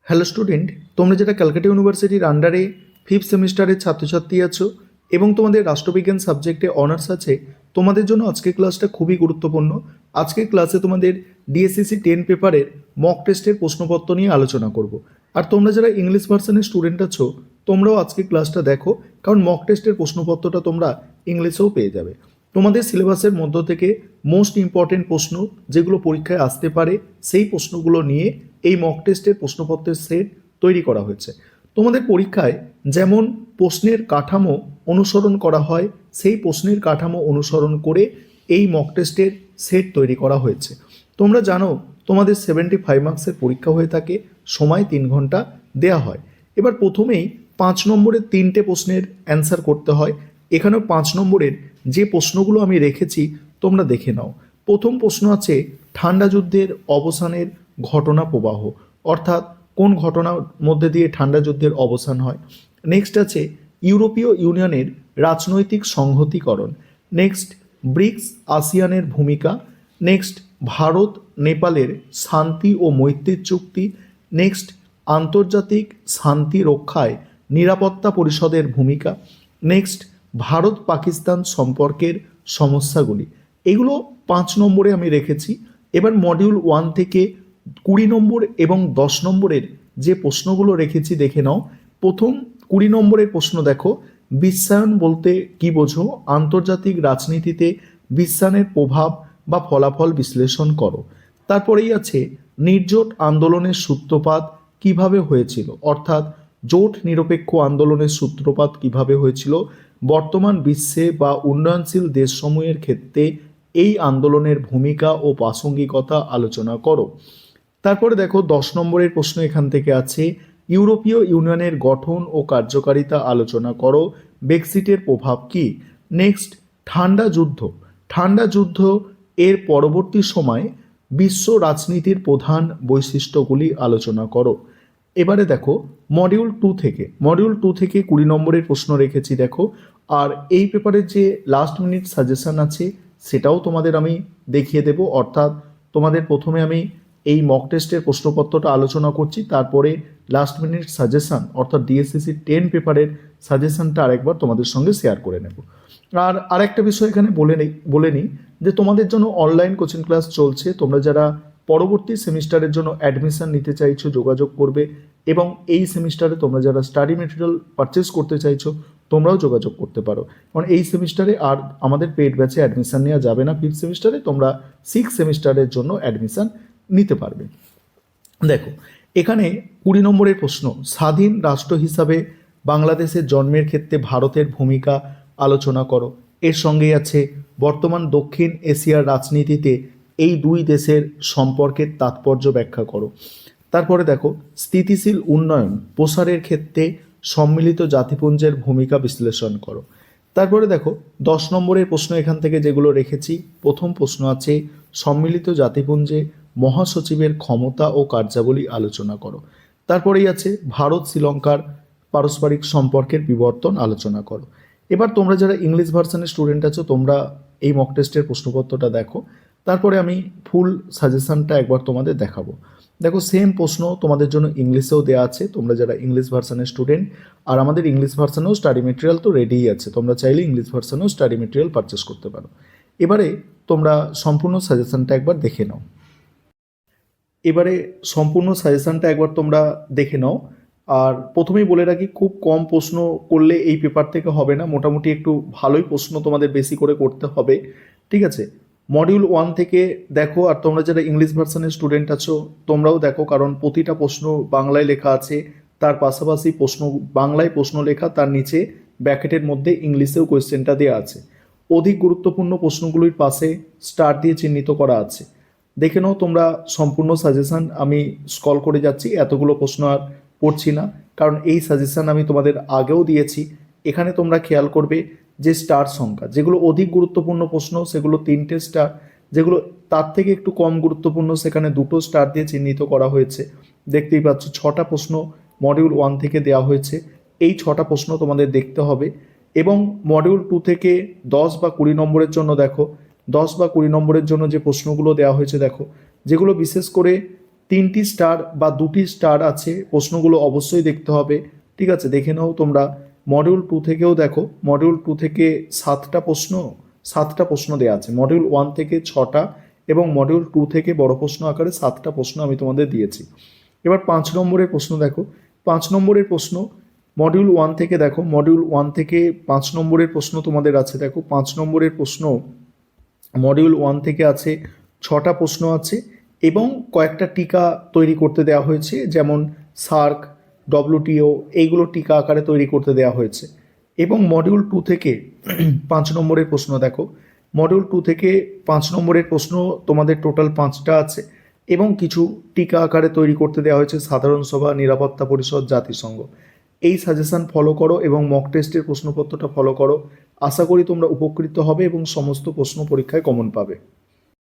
Hello student, তোমরা যারা ক্যালকাটা ইউনিভার্সিটির আন্ডারে ফিফথ সেমিস্টারের ছাত্রছাত্রী আছো এবং তোমাদের রাষ্ট্রবিজ্ঞান সাবজেক্টে অনার্স আছে, তোমাদের জন্য আজকের ক্লাসটা খুবই গুরুত্বপূর্ণ। আজকের ক্লাসে তোমাদের ডিএসসিসি 10 পেপারের মক টেস্টের প্রশ্নপত্র নিয়ে আলোচনা করব। আর তোমরা যারা ইংলিশ ভার্সনের স্টুডেন্ট আছো, তোমরাও আজকের ক্লাসটা দেখো, কারণ মক টেস্টের প্রশ্নপত্রটা তোমরা ইংলিশেও পেয়ে যাবে। তোমাদের সিলেবাসের মধ্য থেকে মোস্ট ইম্পর্টেন্ট প্রশ্ন যেগুলো পরীক্ষায় আসতে পারে, সেই প্রশ্নগুলো নিয়ে এই মক টেস্টের প্রশ্নপত্রের সেট তৈরি করা হয়েছে। তোমাদের পরীক্ষায় যেমন প্রশ্নের কাঠামো অনুসরণ করা হয়, সেই প্রশ্নের কাঠামো অনুসরণ করে এই মক টেস্টের সেট তৈরি করা হয়েছে। তোমরা জানো তোমাদের 75 মার্কসের পরীক্ষা হয়ে থাকে, সময় 3 ঘন্টা দেয়া হয়। এবার প্রথমেই 5 নম্বরের 3টে প্রশ্নের অ্যান্সার করতে হয়। এখানেও 5 নম্বরের যে প্রশ্নগুলো আমি রেখেছি তোমরা দেখে নাও। প্রথম প্রশ্ন আছে ঠান্ডা যুদ্ধের অবসানের ঘটনা প্রবাহ, অর্থাৎ কোন ঘটনার মধ্যে দিয়ে ঠান্ডা যুদ্ধের অবসান হয়। নেক্সট আছে ইউরোপীয় ইউনিয়নের রাজনৈতিক সংহতিকরণ। নেক্সট ব্রিক্স আসিয়ানের ভূমিকা। নেক্সট ভারত নেপালের শান্তি ও মৈত্রীর চুক্তি। নেক্সট আন্তর্জাতিক শান্তি রক্ষায় নিরাপত্তা পরিষদের ভূমিকা। নেক্সট ভারত পাকিস্তান সম্পর্কের সমস্যাগুলি। এগুলো 5 নম্বরে আমি রেখেছি। এবার মডিউল 1 থেকে 20 নম্বর এবং 10 নম্বরের যে প্রশ্নগুলো রেখেছি দেখে নাও। প্রথম 20 নম্বরের প্রশ্ন দেখো, বিশ্বায়ন বলতে কি বোঝো? আন্তর্জাতিক রাজনীতিতে বিশ্বায়নের প্রভাব বা ফলাফল বিশ্লেষণ করো। তারপরেই আছে নির্জোট আন্দোলনের সূত্রপাত কিভাবে হয়েছিল, অর্থাৎ জোট নিরপেক্ষ আন্দোলনের সূত্রপাত কিভাবে হয়েছিল, বর্তমান বিশ্বে বা উন্নয়নশীল দেশসমূহের ক্ষেত্রে এই আন্দোলনের ভূমিকা ও প্রাসঙ্গিকতা আলোচনা করো। তারপরে দেখো 10 নম্বরের প্রশ্ন এখান থেকে আছে ইউরোপীয় ইউনিয়নের গঠন ও কার্যকারিতা আলোচনা করো, ব্রেক্সিটের প্রভাব কি। নেক্সট ঠান্ডা যুদ্ধ এর পরবর্তী সময় বিশ্ব রাজনীতির প্রধান বৈশিষ্ট্যগুলি আলোচনা করো। এবারে দেখো মডিউল 2 থেকে 20 নম্বরের প্রশ্ন রেখেছি দেখো। আর এই পেপারের যে লাস্ট মিনিট সাজেশন আছে সেটাও তোমাদের আমি দেখিয়ে দেব, অর্থাৎ তোমাদের প্রথমে আমি এই মক টেস্টের প্রশ্নপত্রটা আলোচনা করছি, তারপরে লাস্ট মিনিট সাজেশন অর্থাৎ ডিএসসিসি 10 পেপারের সাজেশনটা আরেকবার তোমাদের সঙ্গে শেয়ার করে নেব। আর আরেকটা বিষয় এখানে বলে নিই যে তোমাদের জন্য অনলাইন কোচিং ক্লাস চলছে। তোমরা যারা পরবর্তী সেমিস্টারের জন্য অ্যাডমিশন নিতে চাইছো যোগাযোগ করবে, এবং এই সেমিস্টারে তোমরা যারা স্টাডি মেটেরিয়াল পারচেস করতে চাইছো তোমরাও যোগাযোগ করতে পারো, কারণ এই সেমিস্টারে আর আমাদের পেড ব্যাচে অ্যাডমিশন নেওয়া যাবে না। 5th সেমিস্টারে তোমরা 6th সেমিস্টারের জন্য অ্যাডমিশন নিতে পারবে। দেখো এখানে 20 নম্বরের প্রশ্ন, স্বাধীন রাষ্ট্র হিসাবে বাংলাদেশের জন্মের ক্ষেত্রে ভারতের ভূমিকা আলোচনা করো। এর সঙ্গেই আছে বর্তমান দক্ষিণ এশিয়ার রাজনীতিতে এই দুই দেশের সম্পর্কের তাৎপর্য ব্যাখ্যা করো। তারপরে দেখো স্থিতিশীল উন্নয়ন প্রসারের ক্ষেত্রে সম্মিলিত জাতিপুঞ্জের ভূমিকা বিশ্লেষণ করো। তারপরে দেখো 10 নম্বরের প্রশ্ন এখান থেকে যেগুলো রেখেছি, প্রথম প্রশ্ন আছে সম্মিলিত জাতিপুঞ্জে মহাসচিবের ক্ষমতা ও কার্যাবলী আলোচনা করো। তারপরেই আছে ভারত শ্রীলঙ্কার পারস্পরিক সম্পর্কের বিবর্তন আলোচনা করো। এবার তোমরা যারা ইংলিশ ভার্সনের স্টুডেন্ট আছো তোমরা এই মক টেস্টের প্রশ্নপত্রটা দেখো, তারপরে আমি ফুল সাজেশনটা একবার তোমাদের দেখাবো। দেখো সেম প্রশ্ন তোমাদের জন্য ইংলিশেও দেওয়া আছে, তোমরা যারা ইংলিশ ভার্সনের স্টুডেন্ট। আর আমাদের ইংলিশ ভার্সনেও স্টাডি মেটেরিয়াল তো রেডিই আছে, তোমরা চাইলে ইংলিশ ভার্সনেও স্টাডি মেটেরিয়াল পারচেস করতে পারো। এবারে তোমরা সম্পূর্ণ সাজেশনটা একবার দেখে নাও। তোমরা দেখে নাও। আর প্রথমেই বলে রাখি খুব কম প্রশ্ন করলে এই পেপার থেকে হবে না, মোটামুটি একটু ভালোই প্রশ্ন তোমাদের বেশি করে করতে হবে, ঠিক আছে। মডিউল 1 থেকে দেখো, আর তোমরা যারা ইংলিশ ভার্সনের স্টুডেন্ট আছো তোমরাও দেখো, কারণ প্রতিটা প্রশ্ন বাংলায় লেখা আছে, তার পাশাপাশি বাংলায় প্রশ্ন লেখা, তার নিচে ব্র্যাকেটের মধ্যে ইংলিশেও কোয়েশ্চেনটা দেওয়া আছে। অধিক গুরুত্বপূর্ণ প্রশ্নগুলির পাশে স্টার দিয়ে চিহ্নিত করা আছে। দেখে নাও তোমরা সম্পূর্ণ সাজেশন, আমি স্ক্রল করে যাচ্ছি, এতগুলো প্রশ্ন আর পড়ছি না, কারণ এই সাজেশন আমি তোমাদের আগেও দিয়েছি। এখানে তোমরা খেয়াল করবে যে স্টার সংখ্যা, যেগুলো অধিক গুরুত্বপূর্ণ প্রশ্ন সেগুলো 3টে স্টার, যেগুলো তার থেকে একটু কম গুরুত্বপূর্ণ সেখানে 2টো স্টার দিয়ে চিহ্নিত করা হয়েছে। দেখতেই পাচ্ছ 6টা প্রশ্ন মডিউল 1 থেকে দেওয়া হয়েছে, এই 6টা প্রশ্ন তোমাদের দেখতে হবে। এবং মডিউল 2 থেকে 10 বা 20 নম্বরের জন্য দেখো, 10 বা 20 নম্বরের জন্য যে প্রশ্নগুলো দেওয়া হয়েছে দেখো, যেগুলো বিশেষ করে 3টি স্টার বা 2টি স্টার আছে, প্রশ্নগুলো অবশ্যই দেখতে হবে। ঠিক আছে, দেখে নাও তোমরা। মডিউল 2 থেকেও দেখো, মডিউল 2 থেকে 7টা প্রশ্ন দেওয়া আছে, মডিউল 1 থেকে 6টা এবং মডিউল 2 থেকে বড় প্রশ্ন আকারে 7টা প্রশ্ন আমি তোমাদের দিয়েছি। এবার 5 নম্বরের প্রশ্ন দেখো, 5 নম্বরের প্রশ্ন মডিউল 1 থেকে দেখো, মডিউল 1 থেকে 5 নম্বরের প্রশ্ন তোমাদের আছে। দেখো 5 নম্বরের প্রশ্ন মডিউল 1 থেকে আছে, 6টা প্রশ্ন আছে এবং কয়েকটা টিকা তৈরি করতে দেওয়া হয়েছে, যেমন সার্ক, ডব্লিউটিও, এইগুলো টিকা আকারে তৈরি করতে দেওয়া হয়েছে। এবং মডিউল 2 থেকে 5 নম্বরের প্রশ্ন দেখো, মডিউল 2 থেকে 5 নম্বরের প্রশ্ন তোমাদের টোটাল 5টা আছে এবং কিছু টিকা আকারে তৈরি করতে দেওয়া হয়েছে সাধারণ সভা, নিরাপত্তা পরিষদ, জাতিসংঘ। এই সাজেশন ফলো করো এবং মক টেস্টের প্রশ্নপত্রটা ফলো করো। আশা করি তোমরা উপকৃত হবে এবং সমস্ত প্রশ্ন পরীক্ষায় কমন পাবে।